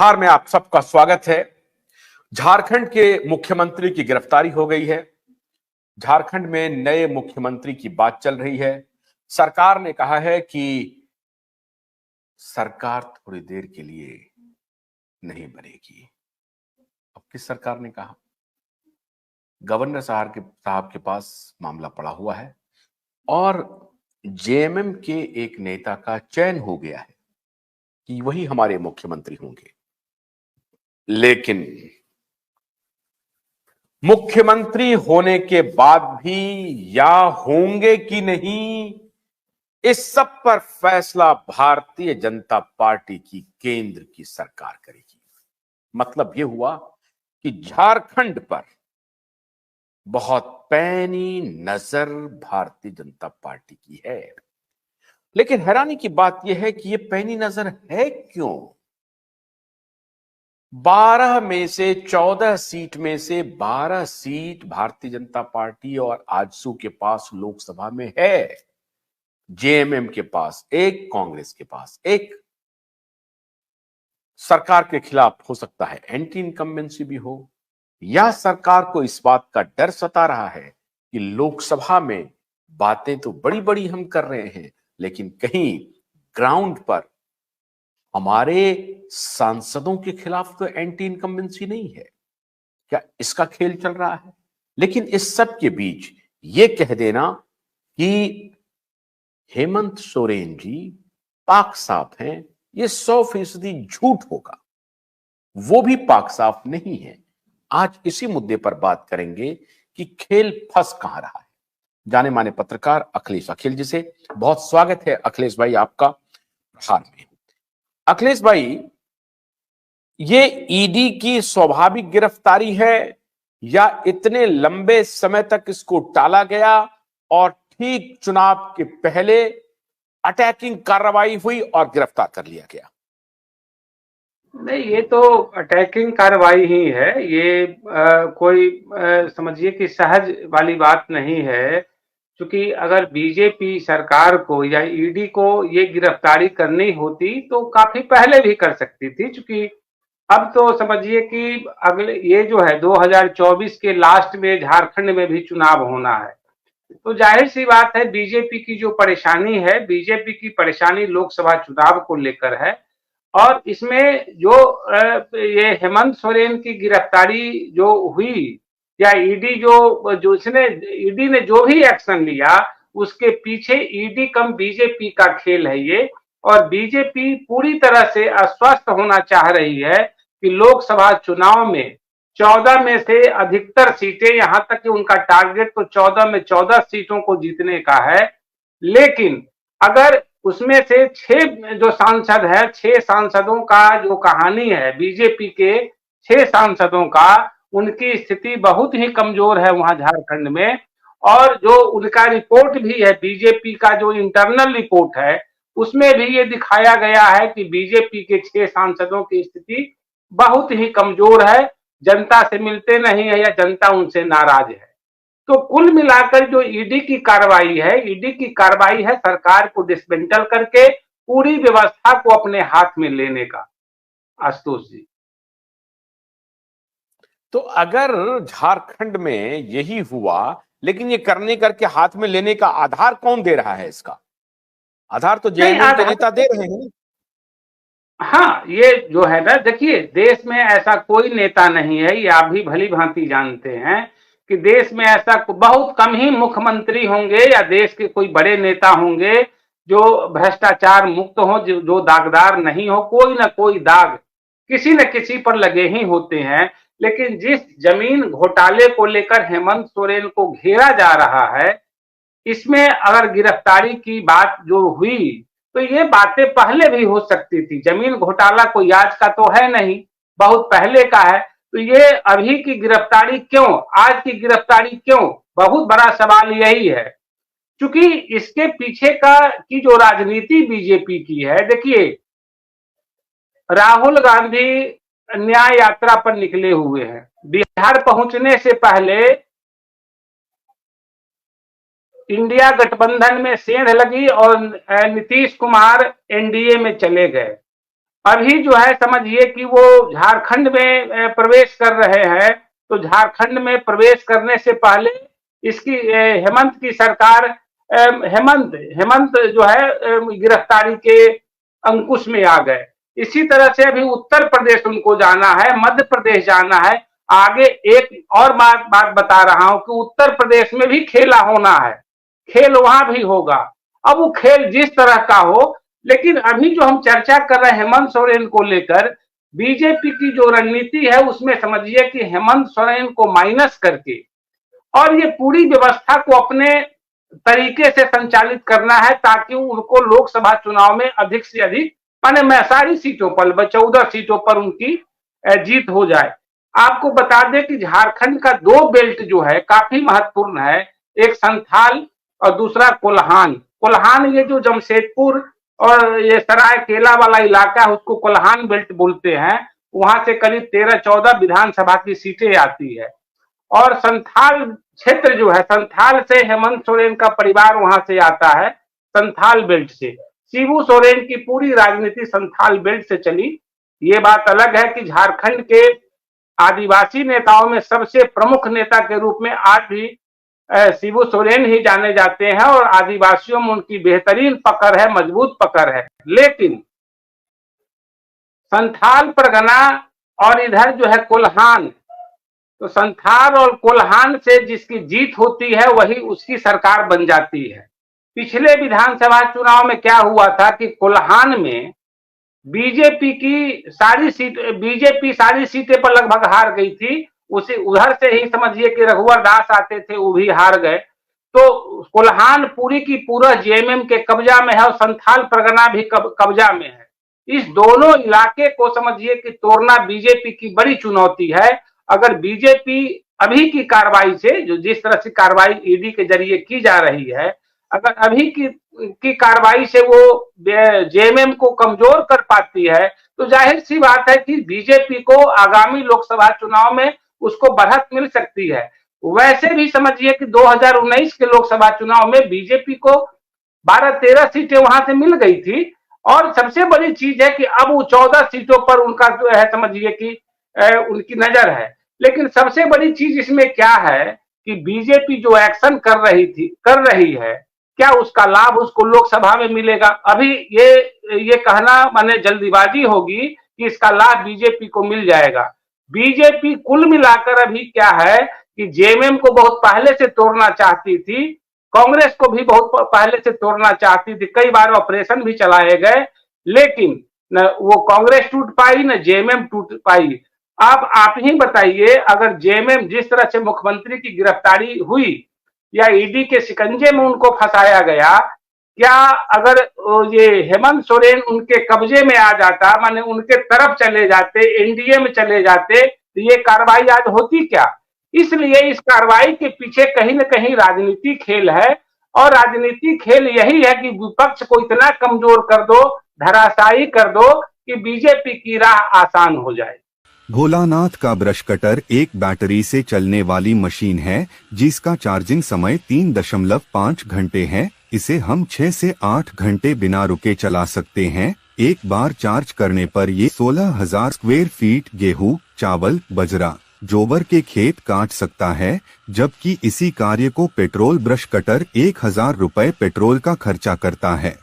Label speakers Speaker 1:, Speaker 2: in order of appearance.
Speaker 1: प्रहार में आप सबका स्वागत है। झारखंड के मुख्यमंत्री की गिरफ्तारी हो गई है। झारखंड में नए मुख्यमंत्री की बात चल रही है। सरकार ने कहा है कि सरकार थोड़ी देर के लिए नहीं बनेगी। अब किस सरकार ने कहा? गवर्नर साहब के पास मामला पड़ा हुआ है और जेएमएम के एक नेता का चयन हो गया है कि वही हमारे मुख्यमंत्री होंगे। लेकिन मुख्यमंत्री होने के बाद भी या होंगे कि नहीं, इस सब पर फैसला भारतीय जनता पार्टी की केंद्र की सरकार करेगी। मतलब यह हुआ कि झारखंड पर बहुत पैनी नजर भारतीय जनता पार्टी की है। लेकिन हैरानी की बात यह है कि यह पैनी नजर है क्यों? 12 में से 14 सीट में से 12 सीट भारतीय जनता पार्टी और आजसू के पास लोकसभा में है। जेएमएम के पास एक, कांग्रेस के पास एक। सरकार के खिलाफ हो सकता है एंटी इनकम्बेंसी भी हो, या सरकार को इस बात का डर सता रहा है कि लोकसभा में बातें तो बड़ी बड़ी हम कर रहे हैं, लेकिन कहीं ग्राउंड पर हमारे सांसदों के खिलाफ तो एंटी इनकम्बेंसी नहीं है। क्या इसका खेल चल रहा है? लेकिन इस सब के बीच ये कह देना कि हेमंत सोरेन जी पाक साफ हैं, ये 100% झूठ होगा। वो भी पाक साफ नहीं है। आज इसी मुद्दे पर बात करेंगे कि खेल फंस कहां रहा है। जाने माने पत्रकार अखिलेश अखिल जी से बहुत स्वागत है। अखिलेश भाई आपका प्रहार में। अखिलेश भाई, ये ईडी की स्वाभाविक गिरफ्तारी है या इतने लंबे समय तक इसको टाला गया और ठीक चुनाव के पहले अटैकिंग कार्रवाई हुई और गिरफ्तार कर लिया गया?
Speaker 2: नहीं, ये तो अटैकिंग कार्रवाई ही है। ये कोई समझिए कि सहज वाली बात नहीं है। क्योंकि अगर बीजेपी सरकार को या ईडी को ये गिरफ्तारी करनी होती तो काफी पहले भी कर सकती थी। क्योंकि अब तो समझिए कि अगले ये जो है 2024 के लास्ट में झारखंड में भी चुनाव होना है। तो जाहिर सी बात है, बीजेपी की जो परेशानी है, बीजेपी की परेशानी लोकसभा चुनाव को लेकर है। और इसमें जो ये हेमंत सोरेन की गिरफ्तारी जो हुई, या ईडी जो जो इसने ईडी ने जो भी एक्शन लिया, उसके पीछे ईडी कम बीजेपी का खेल है ये। और बीजेपी पूरी तरह से आश्वस्त होना चाह रही है कि लोकसभा चुनाव में 14 में से अधिकतर सीटें, यहां तक कि उनका टारगेट तो 14 में 14 सीटों को जीतने का है। लेकिन अगर उसमें से 6 जो सांसद है, 6 सांसदों का जो कहानी है, बीजेपी के 6 सांसदों का, उनकी स्थिति बहुत ही कमजोर है वहां झारखंड में। और जो उनका रिपोर्ट भी है, बीजेपी का जो इंटरनल रिपोर्ट है, उसमें भी ये दिखाया गया है कि बीजेपी के 6 सांसदों की स्थिति बहुत ही कमजोर है, जनता से मिलते नहीं है या जनता उनसे नाराज है। तो कुल मिलाकर जो ईडी की कार्रवाई है, ईडी की कार्रवाई है सरकार को डिसमेंटल करके पूरी व्यवस्था को अपने हाथ में लेने का। आशुतोष जी,
Speaker 1: तो अगर झारखंड में यही हुआ, लेकिन ये करने करके हाथ में लेने का आधार कौन दे रहा है? इसका आधार तो
Speaker 2: नहीं
Speaker 1: जेएमएम के नेता दे रहे हैं।
Speaker 2: हाँ, ये जो है ना, देखिए, देश में ऐसा कोई नेता नहीं है, ये आप भी भली भांति जानते हैं कि देश में ऐसा बहुत कम ही मुख्यमंत्री होंगे या देश के कोई बड़े नेता होंगे जो भ्रष्टाचार मुक्त हो, जो दागदार नहीं हो। कोई ना कोई दाग किसी न किसी पर लगे ही होते हैं। लेकिन जिस जमीन घोटाले को लेकर हेमंत सोरेन को घेरा जा रहा है, इसमें अगर गिरफ्तारी की बात जो हुई, तो ये बातें पहले भी हो सकती थी। जमीन घोटाला कोई आज का तो है नहीं, बहुत पहले का है। तो ये अभी की गिरफ्तारी क्यों, आज की गिरफ्तारी क्यों, बहुत बड़ा सवाल यही है। क्योंकि इसके पीछे का की जो राजनीति बीजेपी की है, देखिए, राहुल गांधी न्याय यात्रा पर निकले हुए हैं। बिहार पहुंचने से पहले इंडिया गठबंधन में सेंध लगी और नीतीश कुमार एनडीए में चले गए। अभी जो है समझिए कि वो झारखंड में प्रवेश कर रहे हैं, तो झारखंड में प्रवेश करने से पहले इसकी हेमंत की सरकार, हेमंत हेमंत जो है गिरफ्तारी के अंकुश में आ गए। इसी तरह से अभी उत्तर प्रदेश उनको जाना है, मध्य प्रदेश जाना है। आगे एक और बात बता रहा हूं कि उत्तर प्रदेश में भी खेला होना है, खेल वहां भी होगा। अब वो खेल जिस तरह का हो, लेकिन अभी जो हम चर्चा कर रहे हैं हेमंत सोरेन को लेकर, बीजेपी की जो रणनीति है उसमें समझिए कि हेमंत सोरेन को माइनस करके और ये पूरी व्यवस्था को अपने तरीके से संचालित करना है, ताकि उनको लोकसभा चुनाव में अधिक से अधिक, माने मैं सारी सीटों पर 14 सीटों पर उनकी जीत हो जाए। आपको बता दें कि झारखंड का 2 बेल्ट जो है काफी महत्वपूर्ण है, एक संथाल और दूसरा कोल्हान। कोल्हान ये जो जमशेदपुर और ये सरायकेला वाला इलाका है उसको कोल्हान बेल्ट बोलते हैं। वहां से करीब 13-14 विधानसभा की सीटें आती है। और संथाल क्षेत्र जो है, संथाल से हेमंत सोरेन का परिवार वहां से आता है, संथाल बेल्ट से। शिबू सोरेन की पूरी राजनीति संथाल बेल्ट से चली। ये बात अलग है कि झारखंड के आदिवासी नेताओं में सबसे प्रमुख नेता के रूप में आज भी शिबू सोरेन ही जाने जाते हैं और आदिवासियों में उनकी बेहतरीन पकड़ है, मजबूत पकड़ है। लेकिन संथाल परगना और इधर जो है कोल्हान, तो संथाल और कोल्हान से जिसकी जीत होती है वही उसकी सरकार बन जाती है। पिछले विधानसभा चुनाव में क्या हुआ था कि कोल्हान में बीजेपी सारी सीटें पर लगभग हार गई थी। उसी उधर से ही समझिए कि रघुवर दास आते थे, वो भी हार गए। तो कोल्हान पूरी की पूरा जेएमएम के कब्जा में है और संथाल परगना भी कब्जा में है। इस दोनों इलाके को समझिए कि तोड़ना बीजेपी की बड़ी चुनौती है। अगर बीजेपी अभी की कार्रवाई से, जो जिस तरह से कार्रवाई ईडी के जरिए की जा रही है, अगर अभी की कार्रवाई से वो जेएमएम को कमजोर कर पाती है, तो जाहिर सी बात है कि बीजेपी को आगामी लोकसभा चुनाव में उसको बढ़त मिल सकती है। वैसे भी समझिए कि 2019 के लोकसभा चुनाव में बीजेपी को 12-13 सीटें वहां से मिल गई थी। और सबसे बड़ी चीज है कि अब वो 14 सीटों पर उनका जो है समझिए कि उनकी नजर है। लेकिन सबसे बड़ी चीज इसमें क्या है कि बीजेपी जो एक्शन कर रही है, क्या उसका लाभ उसको लोकसभा में मिलेगा? अभी ये कहना माने जल्दीबाजी होगी कि इसका लाभ बीजेपी को मिल जाएगा। बीजेपी कुल मिलाकर अभी क्या है कि जेएमएम को बहुत पहले से तोड़ना चाहती थी, कांग्रेस को भी बहुत पहले से तोड़ना चाहती थी, कई बार ऑपरेशन भी चलाए गए, लेकिन न वो कांग्रेस टूट पाई न जेएमएम टूट पाई। अब आप ही बताइए, अगर जेएमएम जिस तरह से मुख्यमंत्री की गिरफ्तारी हुई या ईडी के शिकंजे में उनको फंसाया गया, क्या अगर ये हेमंत सोरेन उनके कब्जे में आ जाता, माने उनके तरफ चले जाते, एनडीए में चले जाते, तो ये कार्रवाई आज होती क्या? इसलिए इस कार्रवाई के पीछे कहीं न कहीं राजनीति खेल है। और राजनीति खेल यही है कि विपक्ष को इतना कमजोर कर दो, धराशायी कर दो कि बीजेपी की राह आसान हो जाए।
Speaker 3: भोलानाथ का ब्रश कटर एक बैटरी से चलने वाली मशीन है जिसका चार्जिंग समय 3.5 घंटे है। इसे हम 6 से 8 घंटे बिना रुके चला सकते हैं। एक बार चार्ज करने पर ये 16,000 स्क्वायर फीट गेहूं, चावल, बजरा, जोबर के खेत काट सकता है, जबकि इसी कार्य को पेट्रोल ब्रश कटर 1,000 रुपए पेट्रोल का खर्चा करता है।